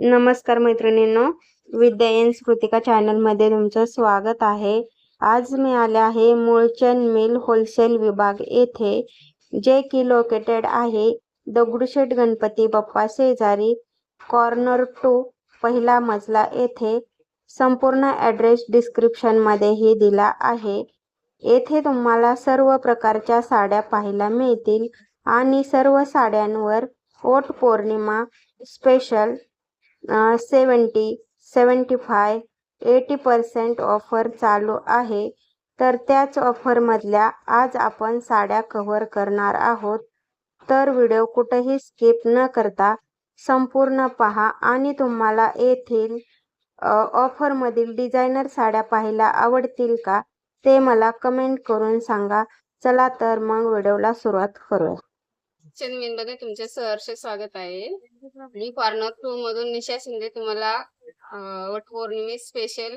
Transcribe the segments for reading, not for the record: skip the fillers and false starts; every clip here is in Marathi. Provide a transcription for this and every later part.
नमस्कार मैत्रिणींनो, विद्या स्मृतिका चॅनल मध्ये तुमचं स्वागत आहे। आज मी आले आहे मूळचंद मिल होलसेल विभाग येथे, जे की लोकेटेड आहे दगडूशेठ गणपती बाप्पा शेजारी, कॉर्नर 2, पहिला मजला येथे। संपूर्ण ॲड्रेस डिस्क्रिप्शन मध्येही दिला आहे। येथे तुम्हाला सर्व प्रकारच्या साड्या पाहायला मिळतील आणि सर्व साड्यांवर वट पौर्णिमा स्पेशल 70, 75, 80% ऑफर चालू आहे। तर त्याच ऑफरमधल्या आज आपण साड्या कव्हर करणार आहोत। तर व्हिडिओ कुठेही स्किप न करता संपूर्ण पहा आणि तुम्हाला येथील ऑफरमधील डिझायनर साड्या पाहायला आवडतील का ते मला कमेंट करून सांगा। चला तर मग व्हिडिओला सुरुवात करूया। चंदमीन मध्ये तुमचे सहर्ष स्वागत आहे। मी कॉर्नर 2 मधून निशा शिंदे तुम्हाला वटपौर्णिमे स्पेशल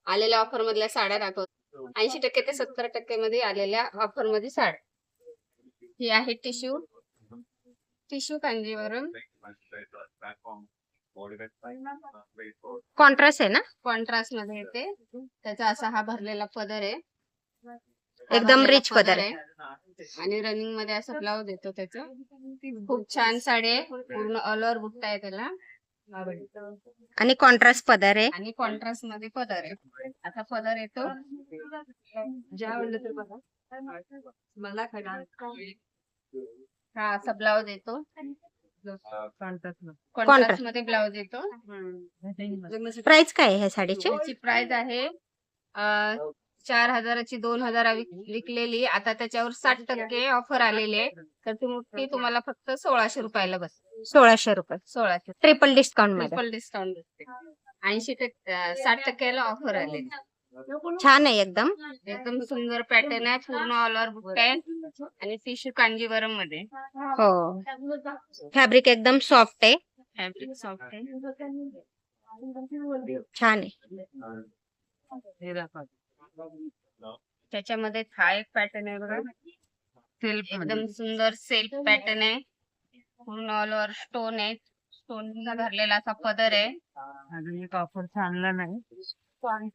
आलेल्या ऑफर मधल्या साड्या दाखवतो। 80% ते 70% मध्ये आलेल्या ऑफर मध्ये साड्या ही आहे टिश्यू कांजीवरम। कॉन्ट्रास्ट आहे ना, कॉन्ट्रास्ट मध्ये येते। त्याचा असा हा भरलेला पदर आहे, एकदम रिच पदर आहे आणि रनिंग मध्ये असं ब्लाउज येतो त्याचा। खूप छान साडी आहे, पूर्ण ऑल ओव्हर बुट्टा आहे त्याला आणि कॉन्ट्रास्ट पदर आहे आणि कॉन्ट्रास्ट मध्ये पदर आहे। आता पदर येतो मला हा असा ब्लाउज येतो, कॉन्ट्रास्ट मध्ये ब्लाउज येतो। प्राइस काय आहे ह्या साडीची? त्याची प्राइस आहे 4000ची 2000 विकलेली, आता त्याच्यावर 60% ऑफर आलेली आहे। तर ती तुम्हाला फक्त 1600 रुपयाला बस। 1600 रुपये 1600 ट्रिपल डिस्काउंट मध्ये। ट्रिपल डिस्काउंट बसते। 60% ऑफर आले। छान आहे, एकदम एकदम सुंदर पॅटर्न आहे, पूर्ण ऑल ओव्हर बुट्टा आहे आणि टिश्यू कांजीवरम मध्ये। हो, फॅब्रिक एकदम सॉफ्ट आहे, फॅब्रिक सॉफ्ट आहे, छान आहे। त्याच्यामध्ये हा एक पॅटर्न आहे बघा, सेल्फ एकदम सुंदर सेल्फ पॅटर्न आहे, पूर्ण ऑल ओव्हर स्टोन आहे, स्टोनचा भरलेला असा पदर आहे। अजून एक ऑफर चांगला नाही,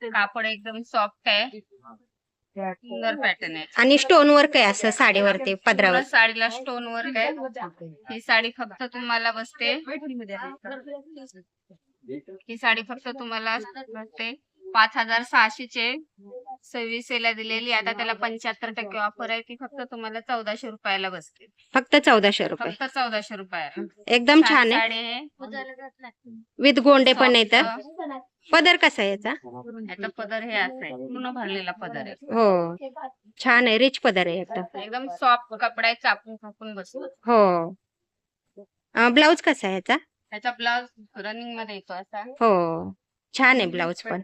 कापड एकदम सॉफ्ट आहे, सुंदर पॅटर्न आहे आणि स्टोन वर्क आहे असं साडीवरती, पदरावर साडीला स्टोन वर्क आहे। ही साडी फक्त तुम्हाला बसते, ही साडी फक्त तुम्हाला बसते 5600 चे 26 ला दिलेली, आता त्याला 75% ऑफर आहे। ती फक्त तुम्हाला 1400 रुपयाला बसते, फक्त 1400 रुपये, फक्त 1400 रुपयाला। एकदम छान साडी आहे, आहे विथ गोंडे पण येतं। पदर कसा आहे याचा? याचा पदर हे असं आहे, पूर्ण भरलेला पदर आहे। हो, छान आहे, रिच पदर आहे एकदम, एकदम सॉफ्ट कपडा आहे, चापून बसतो। हो, ब्लाउज कसा आहे याचा? त्याचा ब्लाउज रनिंग मध्ये येतो असा। हो, छान आहे ब्लाउज पण,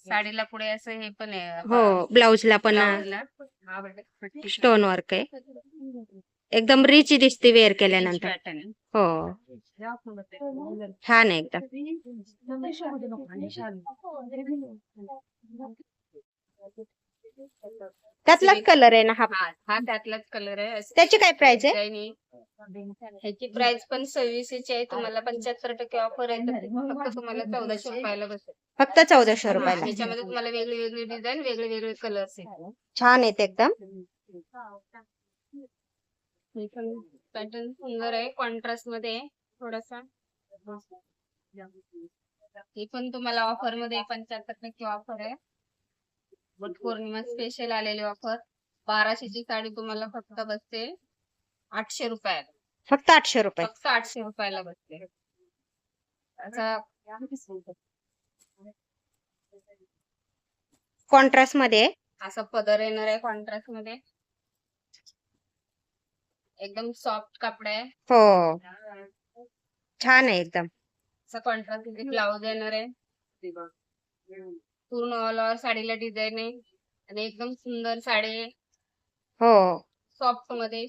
साडीला पुढे असं हे पण आहे, हो ब्लाउजला पण स्टोन वर्क आहे, एकदम रिच दिसते वेअर केल्यानंतर। हो, छान आहे एकदम। त्यातलाच कलर आहे ना हा? हा त्यातलाच कलर आहे। त्याची काय प्राइस आहे? ह्याची प्राइस पण 26 ची आहे, तुम्हाला 75% ऑफर आहे, तर फक्त तुम्हाला 1400 रुपयाला बसेल, फक्त 1400 रुपयाला। त्याच्यामध्ये तुम्हाला वेगळी वेगळी डिझाईन, वेगळे वेगळे कलर्स आहेत, छान आहेत एकदम। पॅटर्न सुंदर आहे, कॉन्ट्रास्ट मध्ये थोडासा। हे पण तुम्हाला ऑफर मध्ये 75% ऑफर आहे, वट पौर्णिमा स्पेशल आलेली ऑफर। 1200 ची साडी तुम्हाला फक्त बसते 800 रुपयाला, फक्त 800 रुपये, फक्त 800 रुपयाला बसते। कॉन्ट्रास्ट मध्ये असा पदर येणार आहे, कॉन्ट्रास्ट मध्ये एकदम सॉफ्ट कपडा आहे। हो, छान आहे एकदम। असा कॉन्ट्रास्ट ब्लाउज येणार आहे, पूर्ण ऑल ओव्हर साडीला डिझाईन आहे आणि एकदम सुंदर साडी आहे, हो, सॉफ्ट मध्ये।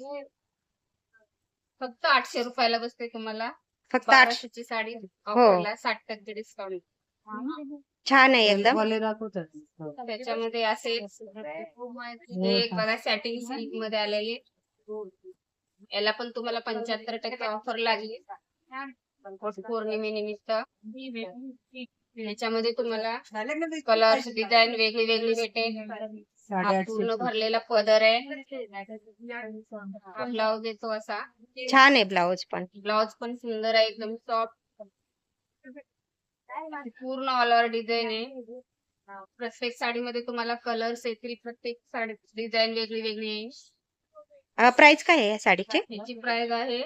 फक्त 800 रुपयाला बसते तुम्हाला, फक्त 1200 ची साडी ऑफरला 60% डिस्काउंट। छान आहे एकदम। त्याच्यामध्ये असे एक बघा सॅटिन सिल्क मध्ये आलेली, याला पण तुम्हाला 75% ऑफर लागली। पौर्णिमेनिमित्त याच्यामध्ये तुम्हाला कलर्स डिझाईन वेगळी वेगळी भेटेल. हा पूर्ण भरलेला पदर आहे. हा ब्लाउज येतो असा. छान आहे ब्लाऊज पण. ब्लाउज पण सुंदर आहे, एकदम सॉफ्ट. पूर्ण ऑल ओव्हर डिझाईन आहे. प्रत्येक साडीमध्ये तुम्हाला कलर्स येतील. प्रत्येक साडी डिझाईन वेगळी वेगळी आहे. प्राइस काय आहे या साडीची? याची प्राइस आहे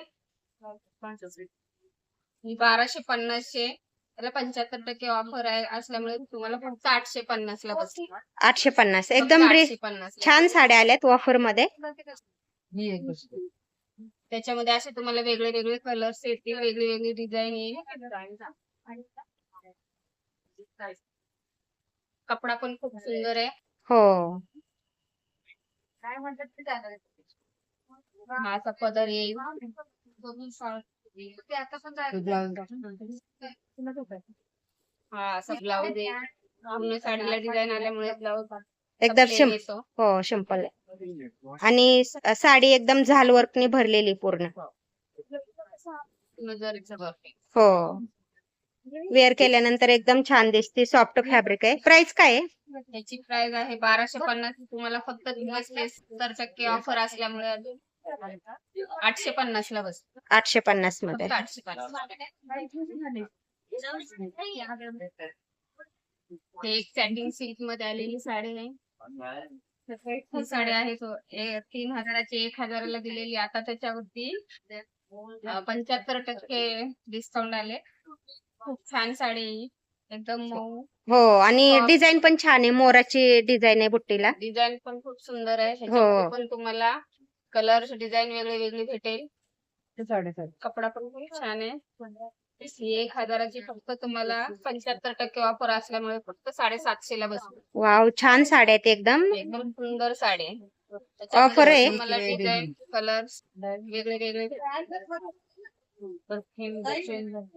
1250 चे. त्याला 75% ऑफर आहे असल्यामुळे तुम्हाला फक्त 850 ला बसते. 850 एकदम 850 छान साड्या आल्यात ऑफर मध्ये. त्याच्यामध्ये असे तुम्हाला वेगळे वेगळे कलर्स येतील, वेगळी वेगळी डिझाईन येईल. कपडा पण खूप सुंदर आहे. हो. हा असा पदर येईल. हा असा ब्लाउज आहे. पूर्ण साडीला डिझाईन आल्यामुळे ब्लाउज एकदम plain येतो. हो सिंपल आणि साडी एकदम झाल वर्कने भरलेली पूर्ण. नजरेचं work आहे. हो. वेअर केल्यानंतर एकदम छान दिसते. सॉफ्ट फॅब्रिक आहे. प्राइस काय आहे? याची प्राइस आहे 1250. तुम्हाला फक्त 70% ऑफर असल्यामुळे 850 ला बसते. 850 मध्ये. फक्त 850. हे एक सॅटिन सिल्क मध्ये आलेली साडी आहे. ही साडी आहे 3000ची 1000ला दिलेली. आता त्याच्यावरती 75% डिस्काउंट आले. खूप छान साडी आहे. एकदम मऊ. हो आणि डिझाईन पण छान आहे. मोराची डिझाईन आहे बुट्टीला. डिझाईन पण खूप सुंदर आहे. ह्याच्यामध्ये पण तुम्हाला कलर्स डिझाईन वेगळी वेगळी भेटेल. कपडा पण खूप छान आहे. 1000ची फक्त तुम्हाला 75% ऑफर असल्यामुळे फक्त 750 ला बसते. वाव छान साड्या आहेत एकदम. एकदम सुंदर साडी आहे. ऑफर आहे. तुम्हाला डिझाईन कलर्स वेगळे वेगळे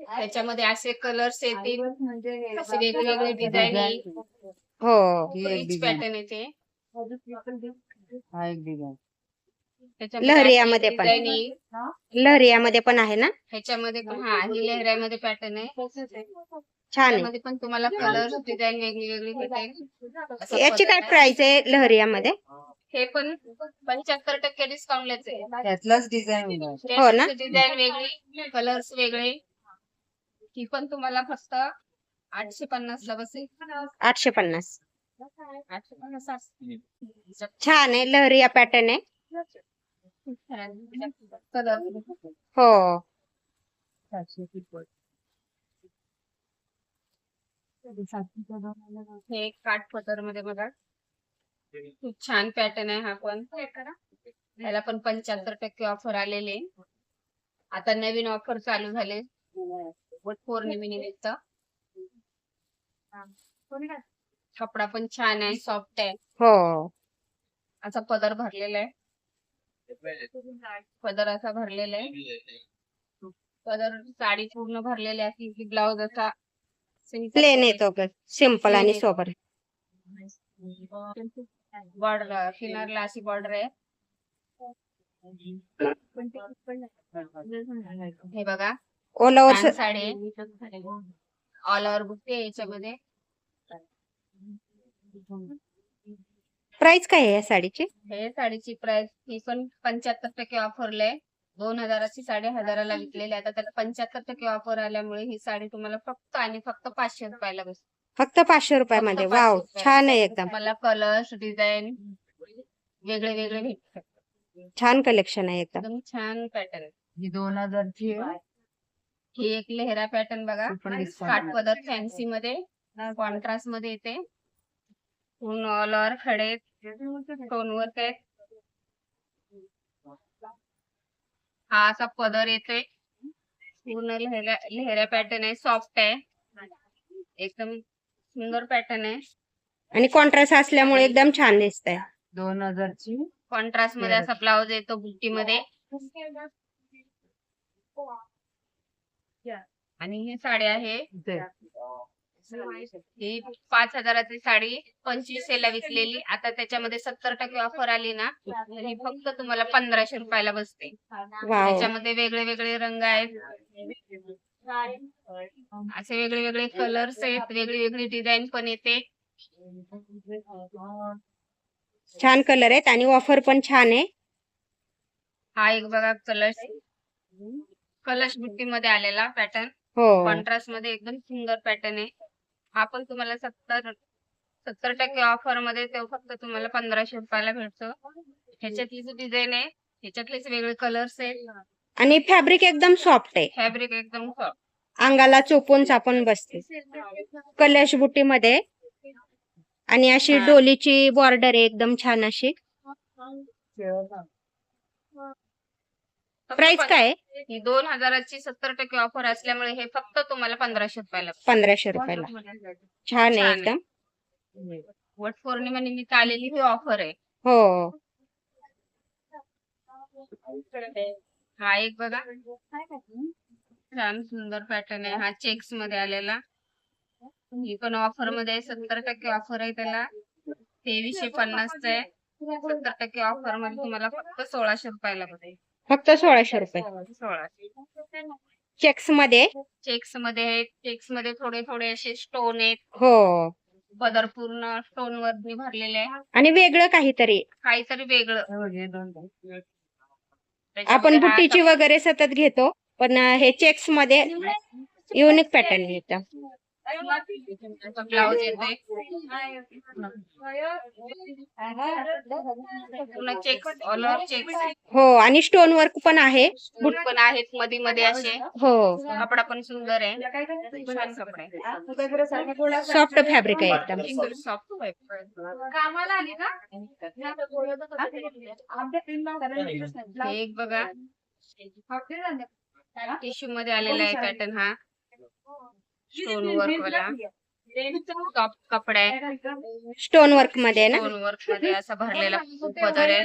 त्याच्यामध्ये असे कलर्स येतील, असे वेगवेगळे डिझाईन येईल. हो. रिच पॅटर्न येते. लहरियामध्ये पण. डिझाईन येईल. लहरियामध्ये पण आहे ना? ह्याच्यामध्ये पण ही लहऱ्यामध्ये पॅटर्न आहे. छान आहे. त्यामध्ये पण तुम्हाला कलर्स डिझाईन वेगळी वेगळी भेटेल. याची काय प्राइस आहे लहरियामध्ये? हे पण 75% डिस्काउंटलाच आहे. त्यातलाच डिझाईन हो ना? डिझाईन वेगळी, कलर्स वेगळे. ही पण तुम्हाला फक्त 850 ला बसेल. 850. 850 छान आहे. लहरिया पॅटर्न आहे. कलर हो. हे काठपदर मध्ये बघा, खूप छान पॅटर्न आहे. हा पण याला पण 75% ऑफर आलेले. आता नवीन ऑफर चालू झाले पौर्णिमेनिमित्त. कपडा पण छान आहे, सॉफ्ट आहे. हो. असा पदर भरलेला आहे. पदर असा भरलेला आहे. पदर साडी पूर्ण भरलेली आहे. ब्लाउज असा प्लेन येतो सिंपल आणि सोबर. बॉर्डर किनारला अशी बॉर्डर आहे. हे बघा ऑल ओव्हर छान साडी आहे. ऑल ओव्हर बुट्टी आहे याच्यामध्ये. प्राइस काय आहे या साडीची? हे साडीची प्राइस ही पण 75% ऑफरला आहे. 2000ची साडी 1000ला विकलेली. आता त्याला 75% ऑफर आल्यामुळे ही साडी तुम्हाला फक्त आणि फक्त 500 रुपयाला बसते. फक्त 500 रुपयामध्ये. वाव छान आहे एकदम. मला कलर्स डिझाईन वेगळे वेगळे भेटतात. छान कलेक्शन आहे एकदम. एकदम छान पॅटर्न. ही 2000ची ही एक लेहरा पॅटर्न बघा. काठपदर फॅन्सी मध्ये कॉन्ट्रास्ट मध्ये येते. पूर्ण ऑल ओव्हर खडे स्टोन वर्क आहे. हा असा पदर येते. पूर्ण लेहऱ्या पॅटर्न आहे. सॉफ्ट आहे. एकदम सुंदर पॅटर्न आहे. आणि कॉन्ट्रास्ट असल्यामुळे एकदम छान दिसतंय. 2000ची कॉन्ट्रास्ट मध्ये असा ब्लाउज येतो बुट्टी मध्ये. आणि ही साडी आहे ही 5000ची साडी 2500 ला विकलेली. आता त्याच्यामध्ये 70% ऑफर आली ना, तर ही फक्त तुम्हाला 1500 रुपयाला बसते. वाव त्याच्यामध्ये वेगळे वेगळे रंग आहेत. असे वेगळे वेगळे कलर्स आहेत, वेगळी वेगळी डिझाईन पण येते. छान कलर आहेत आणि ऑफर पण छान आहे. हा एक बघा कलश बुट्टी मध्ये आलेला पॅटर्न, हो कॉन्ट्रास्ट मध्ये एकदम सुंदर पॅटर्न आहे. हा पण तुम्हाला 70% ऑफर मध्ये तो फक्त तुम्हाला 1500 रुपयाला भेटतो. ह्याच्यातली जी डिझाईन आहे, ह्याच्यातलेच वेगळे कलर्स आहेत, आणि फॅब्रिक एकदम सॉफ्ट आहे, फॅब्रिक एकदम soft. अंगाला चोपून चापून बसते. कलश बुट्टी मध्ये आणि अशी हा. डोलीची बॉर्डर आहे एकदम छान अशी. फक्त प्राइस काय आहे? ही 2000ची 70% ऑफर असल्यामुळे हे फक्त तुम्हाला 1500 रुपयाला 1500 रुपयाला. छान आहे छान आहे. एकदम. वट पौर्णिमा निमित्त आलेली ही ऑफर आहे. हो हा एक बघा छान सुंदर पॅटर्न आहे. हा चेक्स मध्ये आलेला, ही पण ऑफर मध्ये 70% ऑफर आहे. त्याला 2350 चा आहे. 70% ऑफर मध्ये तुम्हाला फक्त 1600 रुपयाला बसेल. फक्त 1600 रुपये. 1600 चेक्स मध्ये. चेक्स मध्ये आहेत. चेक्स मध्ये थोडे थोडे असे स्टोन आहेत, हो पदर पूर्ण स्टोन वरती भरलेले आहे. आणि वेगळं काहीतरी. काहीतरी वेगळं. आपण त्याच्यामध्ये हा बुट्टीची वगैरे सतत घेतो, पण हे चेक्स मध्ये युनिक पॅटर्न येतं. ब्लाउज येते पूर्ण चेक्स, ऑल ओव्हर चेक्स. हो आणि स्टोन वर्क पण आहे. बूट पण आहेत मध्ये मध्ये असे. हो कपडा पण सुंदर आहे, छान कपडा आहे. सॉफ्ट फॅब्रिक आहे एकदम. एकदम सॉफ्ट आहे. हे एक बघा टिश्यू मध्ये आलेला आहे पॅटर्न. हा स्टोन वर्क वाला सॉफ्ट कपडा आहे. स्टोन वर्क मध्ये ना. स्टोन वर्क मध्ये असा भरलेला पदर आहे.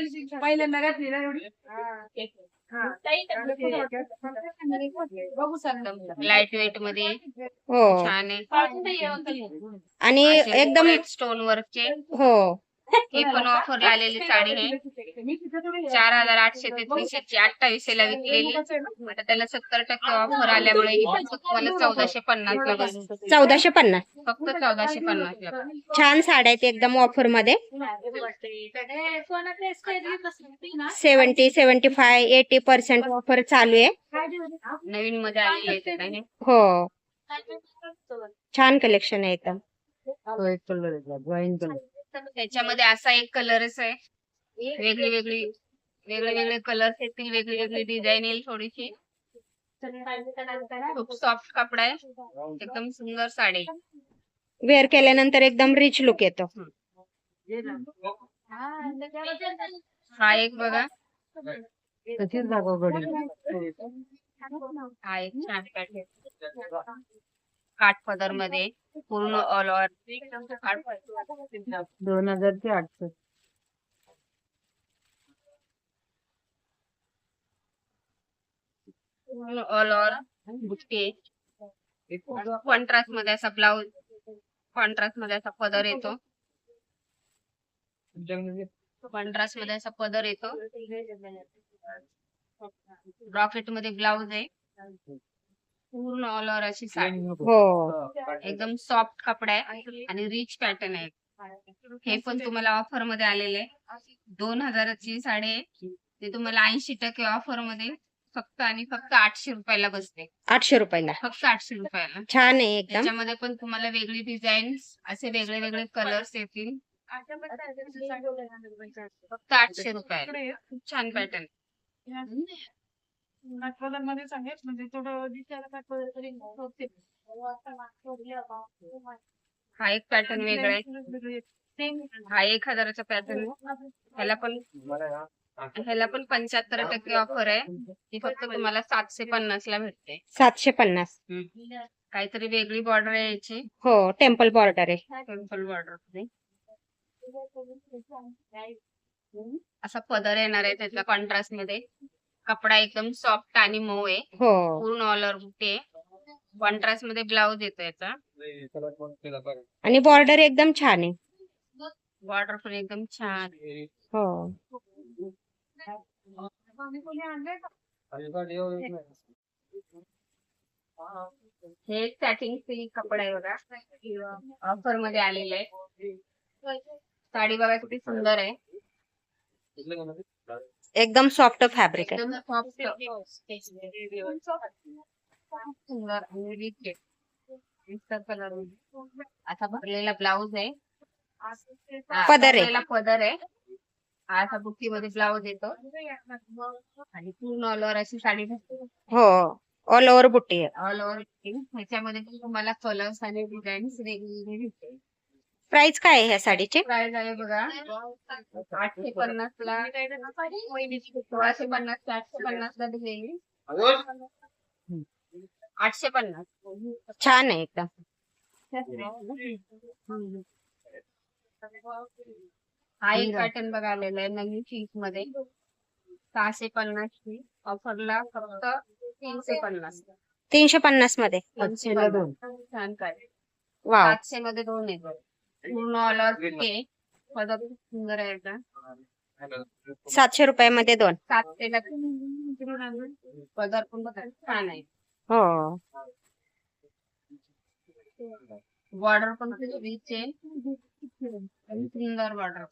लाईट वेट मध्ये हो छान आहे. आणि एकदम स्टोन वर्कचे. हो हे पण ऑफर आलेली साडी आहे. 4833 ची 2800 ला विकलेली. आता त्याला 70% ऑफर आल्यामुळे ही फक्त तुम्हाला 1450 ला बसेल. 1450. फक्त 1450 ला. छान साड्या आहेत एकदम ऑफर मध्ये. 70-75-80% ऑफर चालू आहे. नवीन मध्ये आलेली आहे ते काही. हो छान कलेक्शन आहे एकदम. त्याच्यामध्ये असा एक कलरच आहे. वेगळी वेगळी वेगळे वेगळे कलर्स येतील, वेगळी वेगळी डिझाईन येईल थोडीशी. खूप सॉफ्ट कपडा आहे, एकदम सुंदर साडी. वेअर केल्यानंतर एकदम रिच लुक येतो. हा एक बघा हा एक छान पॅटर्न काठ पदर मध्ये पूर्ण ऑल ओव्हर 2000चे 800. ऑल ओव्हर बुट्टे. कॉन्ट्रास्ट मध्ये असा ब्लाउज, कॉन्ट्रास्ट मध्ये असा पदर येतो. कॉन्ट्रास्ट मध्ये असा पदर येतो. रॉकेट मध्ये ब्लाउज आहे. पूर्ण ऑल ओव्हर अशी साडी. हो एकदम सॉफ्ट कपडा आहे आणि रिच पॅटर्न आहे. हे पण तुम्हाला ऑफर मध्ये आलेले 2000ची साडी आहे. ते तुम्हाला 80% ऑफर मध्ये फक्त आणि फक्त 800 रुपयाला बसते. 800 रुपयाला. फक्त 800 रुपयाला. छान आहे एकदम. त्याच्यामध्ये पण तुम्हाला वेगळी डिझाईन, असे वेगळे वेगळे कलर्स येतील. फक्त 800 रुपयाला. खूप छान पॅटर्न. हा एक पॅटर्न वेगळा आहे. हा 1000चा पॅटर्न. ह्याला पण 75% ऑफर आहे. ती फक्त तुम्हाला 750 ला भेटते. 750. काहीतरी वेगळी बॉर्डर आहे याची. हो टेम्पल बॉर्डर आहे. Temple border. असा पदर येणार आहे त्याचा कॉन्ट्रास्ट मध्ये. कपडा एकदम सॉफ्ट आणि मऊ आहे. हो पूर्ण ऑल ओव्हर बुट्टे. कॉन्ट्रास्ट मध्ये ब्लाउज येतो याचा. आणि बॉर्डर एकदम छान आहे. बॉर्डर पण एकदम छान. हो हे सॅटिन सिल्क कपडा आहे बघा, ऑफर मध्ये आलेलं आहे. साडी बघा किती सुंदर आहे, एकदम सॉफ्ट फॅब्रिक आहे. एकदम सॉफ्ट सुंदर आणि रिच आहे. मस्त कलर असा भरलेला ब्लाऊज आहे, पदर आहे. भरलेला पदर आहे. असा बुट्टी मध्ये ब्लाऊज येतो आणि पूर्ण ऑल ओव्हर अशी साडी भेटते. हो, ऑल ओव्हर बुट्टी आहे. ऑल ओव्हर ह्याच्यामध्ये पण तुम्हाला कलर्स आणि डिझाईन्स वेगवेगळे भेटते. प्राइस काय आहे ह्या साडीची? प्राइस आहे बघा 850 ला, 1650 ला, 850 ला दिलेली. 850. छान आहे एकदम. हा एक पॅटर्न बघा आलेला आहे नवीन पीस मध्ये, 650 ची ऑफरला फक्त 350. 350 मध्ये. 350. छान काय, वाव, 700 मध्ये 2 येतो. पूर्ण ऑल ओव्हर के पदर खूप सुंदर आहे का, 700 रुपयामध्ये 2. 700 ला पदर पण बघा छान आहे. हो, बॉर्डर पण खूप रिच आहे, सुंदर बॉर्डर.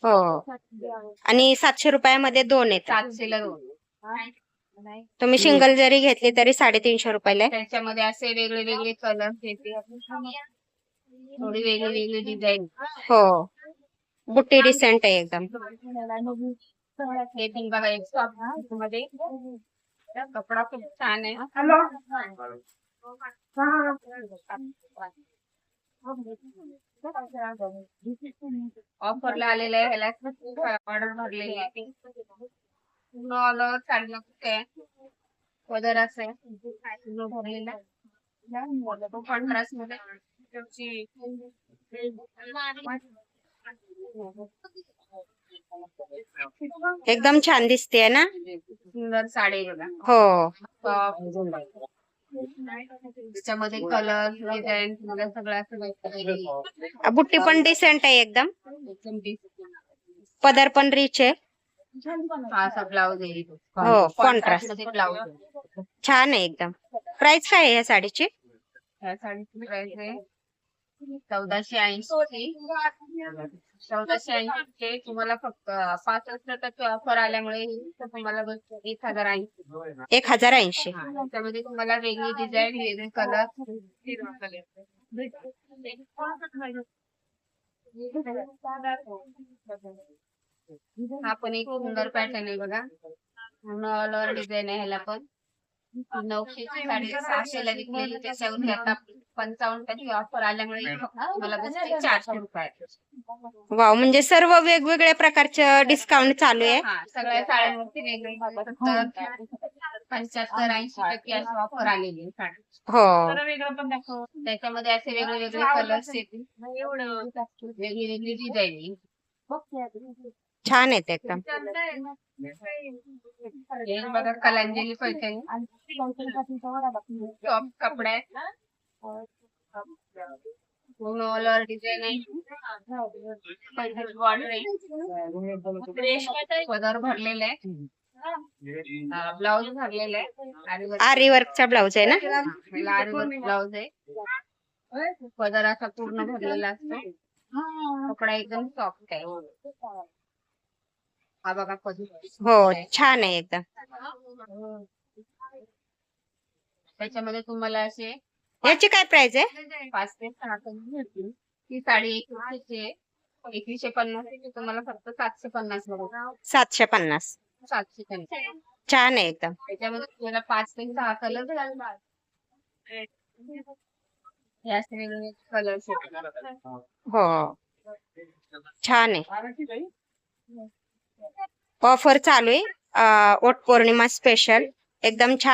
हो. आणि 700 रुपयामध्ये 2 येतात. 700 ला 2. तुम्ही सिंगल जरी घेतली तरी 350 रुपयाला आहे. त्याच्यामध्ये असे वेगळे वेगळे कलर्स येते, थोडी वेगळी वेगळी डिझाईन. हो, बुट्टी डिसेंट आहे एकदम. हे पण बघा एक सॉफ्ट मध्ये, कपडा खूप छान आहे. ऑफरला आलेला आहे, ह्याला ऑर्डर भरलेली आहे. ऑल ओव्हर साडीला कुठे आहे पदर असं पूर्ण भरलेला, कॉन्ट्रास्ट मध्ये एकदम छान दिसते ना. सुंदर साडी बघा. हो, त्याच्यामध्ये कलर डिझाईन सगळं असं बुट्टी पण डिसेंट आहे एकदम. पदर पण रिच आहे. असा ब्लाऊज आहे, हो, कॉन्ट्रास्ट मध्ये ब्लाऊज. छान आहे एकदम. प्राइस काय आहे या साडीची? ह्या साडीची प्राइस आहे 1480. 1480 चे तुम्हाला फक्त 65% ऑफर आल्यामुळे तुम्हाला 1080. 1080. त्यामध्ये तुम्हाला वेगळी डिझाईन, वेगळे कलर. हा पण एक सुंदर पॅटर्न आहे बघा, ऑल ओव्हर डिझाईन आहे. ह्याला पण 900 ची साडी 600 ला विकलेली, त्याच्यावरती आता 55% ऑफर आल्यामुळे मला बसते 400 रुपये. वाव, म्हणजे सर्व वेगवेगळ्या प्रकारचं डिस्काउंट चालू आहे. हा, सगळ्या साड्यांवरती वेगवेगळे 75-80% अशी ऑफर आलेली आहे साडी. हो, त्याच्यामध्ये असे वेगळे वेगळे कलर्स येतील, वेगळी वेगळी डिझाईन. छान आहेत एकदम. हे बघा कलांजली पैठणी, टॉप कपडा आहे, पूर्ण ऑल ओव्हर डिझाईन आहे, पैठणी बॉर्डर आहे, पदर भरलेला आहे, ब्लाऊज भरलेला आहे, आरी वर्कचा ब्लाउज आहे ना. आरी वर्क ब्लाऊज आहे, पदर असा पूर्ण भरलेला असतो, कपडा एकदम सॉफ्ट आहे. हा बघा पदर. हो, छान आहे एकदम. त्याच्यामध्ये तुम्हाला असे याची काय प्राइस आहे? 5 ते 6 कलर भेटतील. ही साडी 2150 ची तुम्हाला फक्त 750 मध्ये. 750. 750. छान आहे एकदम. त्याच्यामध्ये तुम्हाला 5 ते 6 कलर भेटतील. हे असे वेगवेगळे कलर्स आहेत. हो, छान आहे. ऑफर चालू आहे वट पौर्णिमा स्पेशल. एकदम छान